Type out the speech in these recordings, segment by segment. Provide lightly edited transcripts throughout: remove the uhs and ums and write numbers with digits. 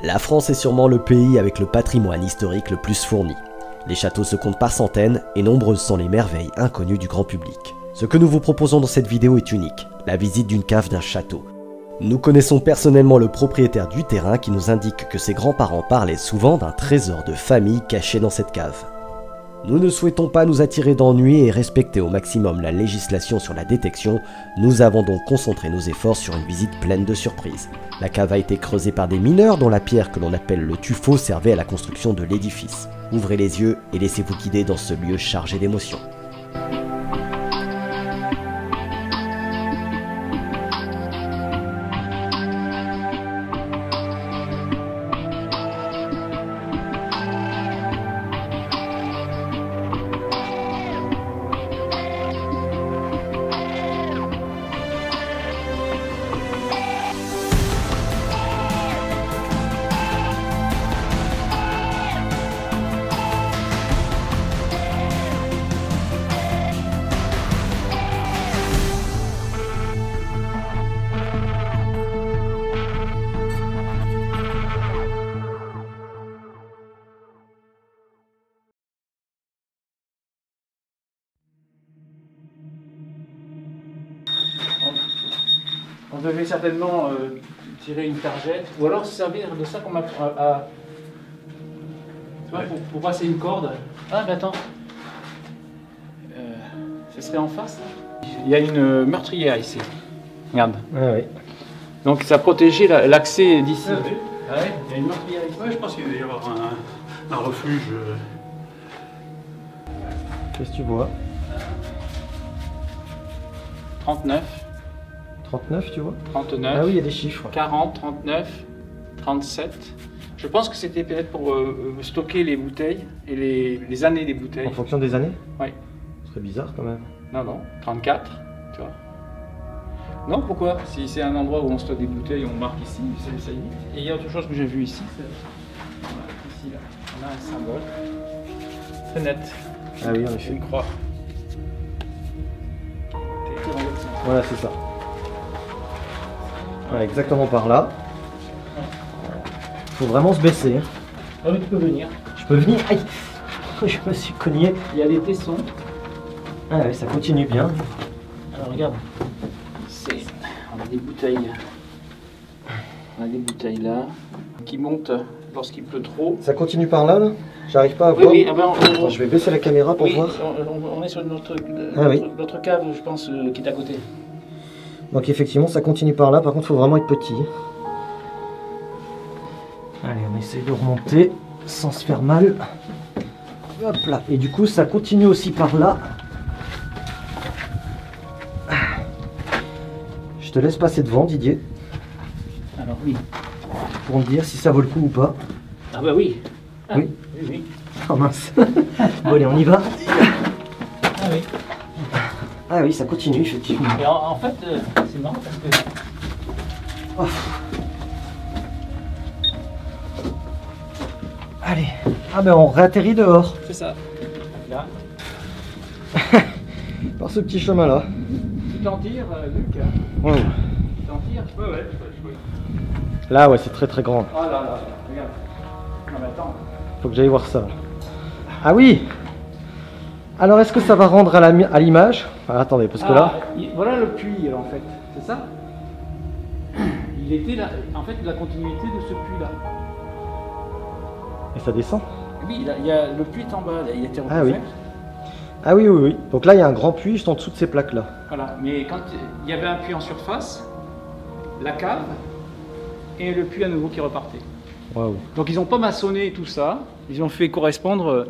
La France est sûrement le pays avec le patrimoine historique le plus fourni. Les châteaux se comptent par centaines et nombreuses sont les merveilles inconnues du grand public. Ce que nous vous proposons dans cette vidéo est unique, la visite d'une cave d'un château. Nous connaissons personnellement le propriétaire du terrain qui nous indique que ses grands-parents parlaient souvent d'un trésor de famille caché dans cette cave. Nous ne souhaitons pas nous attirer d'ennuis et respecter au maximum la législation sur la détection, nous avons donc concentré nos efforts sur une visite pleine de surprises. La cave a été creusée par des mineurs dont la pierre que l'on appelle le tuffeau servait à la construction de l'édifice. Ouvrez les yeux et laissez-vous guider dans ce lieu chargé d'émotions. On devait certainement tirer une targette, ou alors se servir de ça comme pour passer une corde. Ah, mais attends. Ce serait en face, là. Il y a une meurtrière ici. Regarde. Ah oui. Donc ça protégeait l'accès d'ici. Ah oui. Ah ouais, il y a une meurtrière ici. Ouais, je pense qu'il va y avoir un refuge. Qu'est-ce que tu vois? 39, 39 tu vois? 39, Ah oui, il y a des chiffres. 40, 39, 37. Je pense que c'était peut-être pour stocker les bouteilles et les années des bouteilles. En fonction des années? Oui. Ce serait bizarre quand même. Non, 34, tu vois. Non, pourquoi? Si c'est un endroit où on stocke des bouteilles, on marque ici, ça y est. Et il y a autre chose que j'ai vu ici. Voilà, ici, là, on a un symbole. Très net. Ah oui, en C'est effet. une croix. Voilà, c'est ça. Voilà, exactement par là. Faut vraiment se baisser. Hein. Ah oui, tu peux venir. Je peux venir? Aïe! Je me suis cogné. Il y a des tessons. Ah oui, ça continue bien. Alors regarde, on a des bouteilles. On a des bouteilles là qui montent lorsqu'il pleut trop. Ça continue par là, là? J'arrive pas à Oui, voir. oui, ah ben, Attends, je vais baisser la caméra pour oui, voir. on est sur notre oui. cave, je pense, qui est à côté. Donc effectivement, ça continue par là. Par contre, il faut vraiment être petit. Allez, on essaye de remonter sans se faire mal. Hop là. Et du coup, ça continue aussi par là. Je te laisse passer devant, Didier, Alors oui. pour me dire si ça vaut le coup ou pas. Ah bah oui. Ah, Oui. Oui, oui. Oh mince. Bon, allez, on y va. Ah oui. Ah oui, ça continue, effectivement. Et en fait, c'est marrant parce que... Oh. Allez. Ah ben, on réatterrit dehors. C'est ça. Là. Par ce petit chemin-là. Tu t'en tires, Luc? Wow. Tu t'en tires? Ouais. Là, ouais, c'est très très grand. Oh là là, regarde. Non mais attends. Faut que j'aille voir ça. Ah oui. Alors, est-ce que ça va rendre à l'image? Ah, attendez, parce que là... Voilà le puits en fait, c'est ça? Il était là, en fait la continuité de ce puits là. Et ça descend? Oui, il y a le puits en bas, là, il a été recouvert. Ah oui. Ah oui, oui, oui. Donc là, il y a un grand puits juste en dessous de ces plaques-là. Voilà, mais quand il y avait un puits en surface, la cave et le puits à nouveau qui repartait. Waouh. Donc ils n'ont pas maçonné tout ça, ils ont fait correspondre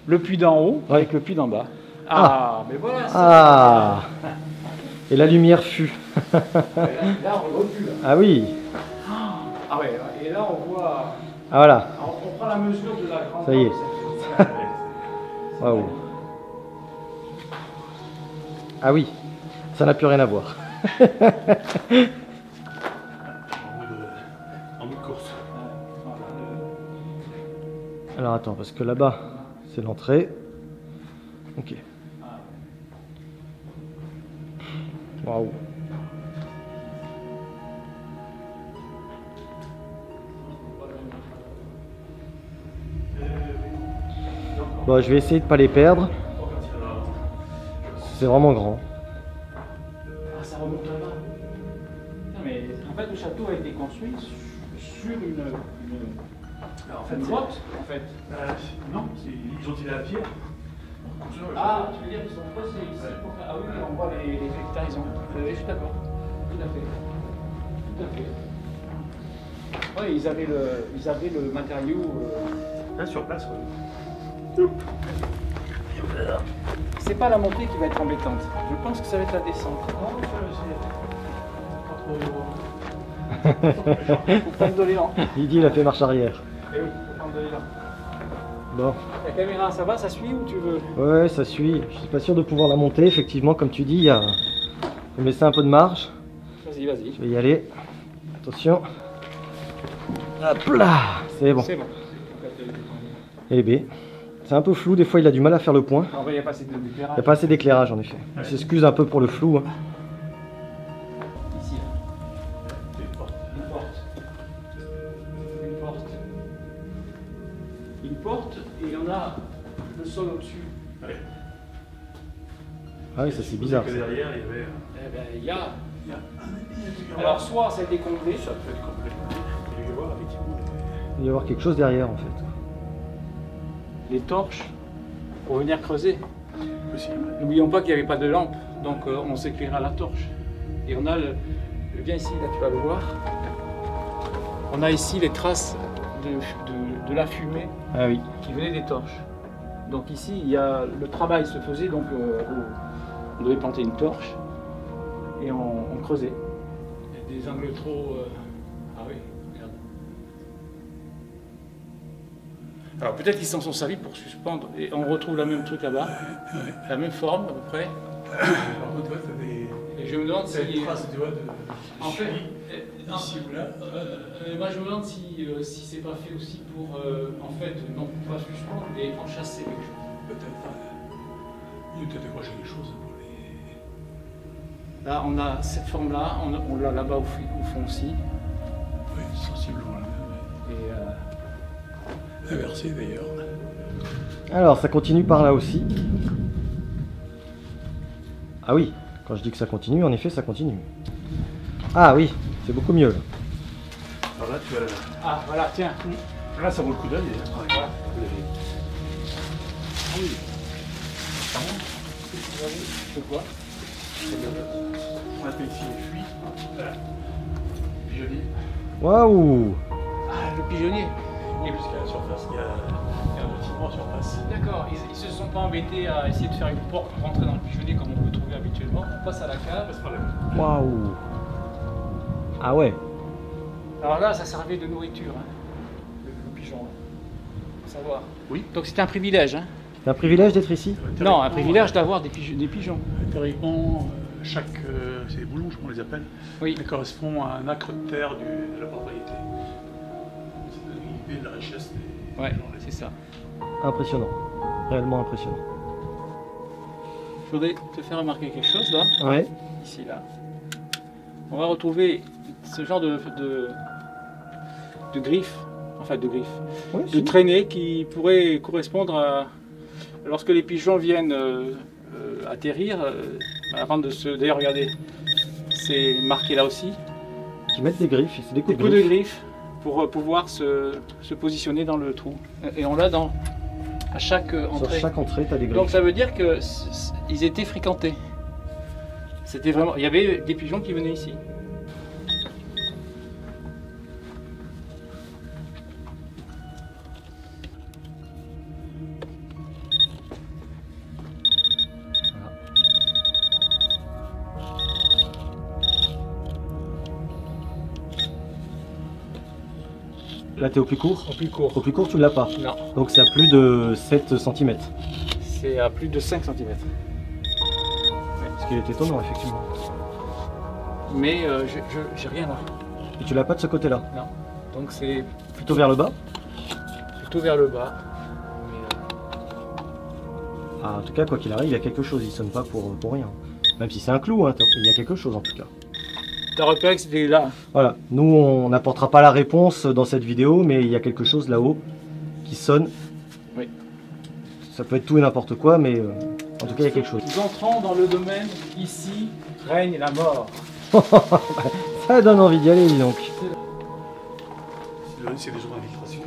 le puits d'en haut avec le puits d'en bas. Ah, mais voilà. Ah. Et la lumière fut. Là, on le voit plus là. Ah oui. Ah ouais, et là on voit. Ah voilà. On prend la mesure de la grande. Ça y est. Waouh. Ah oui. Ça n'a plus rien à voir. En mode course. Alors attends, parce que là-bas, c'est l'entrée. Ok. Waouh. Bon, je vais essayer de pas les perdre. C'est vraiment grand. Ah, ça remonte là-bas. Non, mais en fait, le château a été construit sur une Alors, en fait, grotte, en fait. non, ils ont tiré la pierre. Ah, tu veux dire qu'ils sont posés ici pour faire... Ah oui, on voit les végétarisations. Je suis d'accord. Tout à fait. Tout à fait. Oui, ils avaient le matériau... Là, sur place, ouais. C'est pas la montée qui va être embêtante. Je pense que ça va être la descente. Non, c'est pas trop... Faut prendre de l'élan. Il dit il a fait marche arrière. Eh oui, faut prendre de l'élan. Bon. La caméra, ça va, ça suit ou tu veux? Ouais, ça suit. Je suis pas sûr de pouvoir la monter. Effectivement, comme tu dis, il y a... faut me laisser un peu de marge. Vas-y, vas-y. Je vais y aller. Attention. Hop là. C'est bon. C'est bon. Eh bien, c'est un peu flou. Des fois, il a du mal à faire le point. En vrai, il n'y a pas assez Il n'y d'éclairage. a pas assez d'éclairage, en effet. Il s'excuse un peu pour le flou. Hein. Ici, là. Une porte. Une porte. Une porte, et il y en a le sol au-dessus. Ouais. Ah oui, ça c'est bizarre. Que Ça. derrière, il y avait... Eh ben, il y a... Alors, soit ça a été comblé, Ça peut être complètement... Il y voir, effectivement. Il doit y avoir quelque chose derrière, en fait. les torches pour venir creuser. Possible. N'oublions pas qu'il n'y avait pas de lampe, donc on s'éclaira à la torche. Et on a viens ici, là tu vas le voir. On a ici les traces de la fumée qui venait des torches. Donc ici, le travail se faisait, donc on devait planter une torche et on creusait. Il y a des angles trop... Ah oui, regarde. Alors peut-être qu'ils s'en sont servis pour suspendre, et on retrouve la même truc là-bas, la même forme à peu près. Par contre, toi, t'as des... Et je me demande si... traces, tu vois, de En fait, ici ou là. moi je me demande si c'est pas fait aussi pour, en fait, non pas suspendre, mais enchasser quelque chose. Peut-être. Il y a peut-être accroché des choses pour les... Là, on a cette forme-là, on l'a là-bas au fond aussi. Oui, sensiblement la même. Et Inversé d'ailleurs. Alors, ça continue par là aussi. Ah oui, quand je dis que ça continue, en effet, ça continue. Ah oui, c'est beaucoup mieux. Là. Alors là, tu as la... ah voilà, tiens. Là, ça vaut le coup d'œil. Hein. Voilà. Ah oui. C'est quoi? On appelle ici les fuites. Voilà. Pigeonnier. Waouh! Ah, le pigeonnier. Et jusqu'à la surface, il y a un bâtiment sur place. D'accord, ils se sont pas embêtés à essayer de faire une porte pour rentrer dans le pigeonnier comme on peut trouver habituellement. On passe à la cave. Pas de problème. Waouh! Ah ouais. Alors là, ça servait de nourriture, hein, le pigeon. Hein. Faut savoir. Oui. Donc c'était un privilège. Hein. C'est un privilège d'être ici? Non, un privilège d'avoir des pigeons. Théoriquement, chaque... c'est des boulons, on les appelle. Oui. Ça correspond à un acre de terre de la propriété. C'est une idée de la richesse des... Ouais, c'est ça. Impressionnant. Réellement impressionnant. Je voudrais te faire remarquer quelque chose là. Ouais. Ici, là. On va retrouver ce genre de griffes. Enfin, de griffes. Ouais, De si. traînées qui pourraient correspondre à... Lorsque les pigeons viennent atterrir, avant de se... D'ailleurs, regardez, c'est marqué là aussi. Qui mettent des griffes, c'est des Des coups de coups de griffes. griffes pour pouvoir se positionner dans le trou. Et on l'a à chaque Sur entrée. chaque entrée, t'as des griffes. Donc ça veut dire que ils étaient fréquentés. C'était vraiment... Il y avait des pigeons qui venaient ici. Là, t'es au plus court? Au plus court. Au plus court, tu ne l'as pas. Non, Donc c'est à plus de 7 cm. c'est à plus de 5 cm. Ce qui est étonnant, effectivement. Mais j'ai rien là. Et tu l'as pas de ce côté-là? Non. Donc c'est Plutôt vers le bas? plutôt vers le bas. Mais, Ah, en tout cas, quoi qu'il arrive, il y a quelque chose. Il sonne pas pour rien. Même si c'est un clou, hein, il y a quelque chose en tout cas. t'as repéré que c'était là. Voilà, nous on n'apportera pas la réponse dans cette vidéo, mais il y a quelque chose là-haut qui sonne. Oui. Ça peut être tout et n'importe quoi, mais en tout cas, il y a quelque chose. Nous entrons dans le domaine, ici règne la mort. Ça donne envie d'y aller, dis donc. C'est des jours d'infiltration.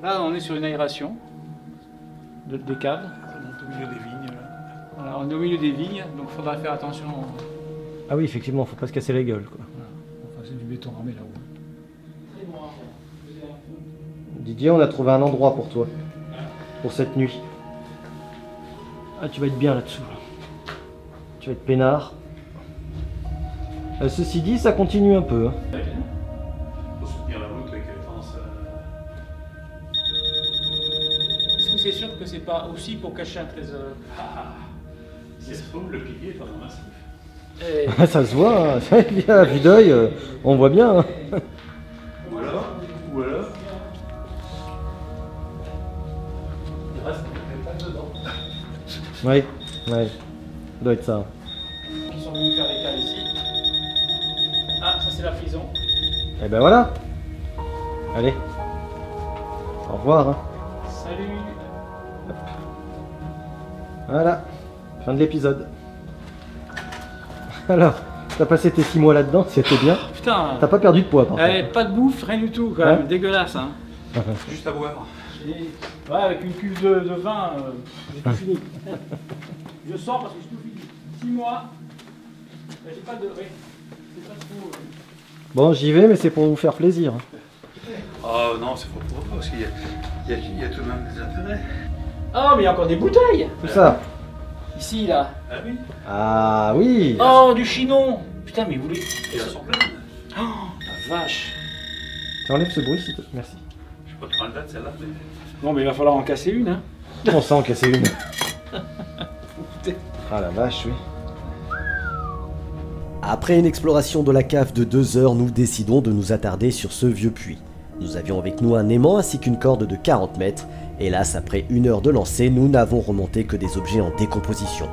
Là, on est sur une aération des caves. Ça monte au milieu des vignes. Là. Voilà, on est au milieu des vignes, donc il faudra faire attention. Ah oui, effectivement, faut pas se casser la gueule, quoi. Voilà. Enfin, c'est du béton armé là-haut. Didier, on a trouvé un endroit pour toi. Pour cette nuit. Ah, tu vas être bien là-dessous. Tu vas être peinard. Ceci dit, ça continue un peu. Hein. Faut soutenir la route avec les fences. Est-ce que c'est sûr que c'est pas aussi pour cacher un trésor? Si se trouve, le pilier est vraiment massif. Ça se voit, hein. À vue d'œil, on voit bien. Hein. Ou alors, il reste pas dedans. Ouais, ouais, ça doit être ça. Ils sont venus faire des caves ici. Ah, ça c'est la prison. Et ben voilà. Allez. Au revoir. Hein. Salut. Voilà. Fin de l'épisode. Alors, t'as passé tes 6 mois là-dedans, c'était bien. Putain. T'as pas perdu de poids par contre. Pas de bouffe, rien du tout quand même. Dégueulasse hein. Juste à boire. Ouais, avec une cuve de vin, j'ai tout fini. Je sors parce que j'ai tout fini. 6 mois. J'ai pas de. Ouais. C'est pas trop. Bon, j'y vais, mais c'est pour vous faire plaisir. Oh non, c'est pas pour vous, parce qu'il y a tout de même des intérêts. Oh, mais il y a encore des bouteilles. Tout ça. Ici, là. Ah oui. Ah oui. Oh, du chinon. Putain, mais vous voulez. Et elles sont pleines. Oh, la vache. Tu enlèves ce bruit, s'il te plaît. Merci. Je sais pas de quand elle date celle-là, mais. Bon, mais il va falloir en casser une, hein. On sent en casser une. Ah la vache, oui. Après une exploration de la cave de 2 heures, nous décidons de nous attarder sur ce vieux puits. Nous avions avec nous un aimant ainsi qu'une corde de 40 mètres. Hélas, après 1 heure de lancer, nous n'avons remonté que des objets en décomposition.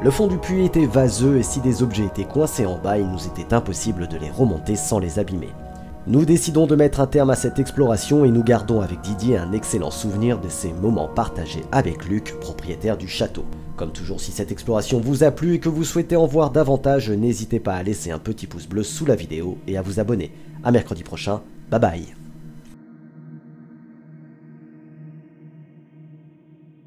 Le fond du puits était vaseux et si des objets étaient coincés en bas, il nous était impossible de les remonter sans les abîmer. Nous décidons de mettre un terme à cette exploration et nous gardons avec Didier un excellent souvenir de ces moments partagés avec Luc, propriétaire du château. Comme toujours, si cette exploration vous a plu et que vous souhaitez en voir davantage, n'hésitez pas à laisser un petit pouce bleu sous la vidéo et à vous abonner. À mercredi prochain, bye bye.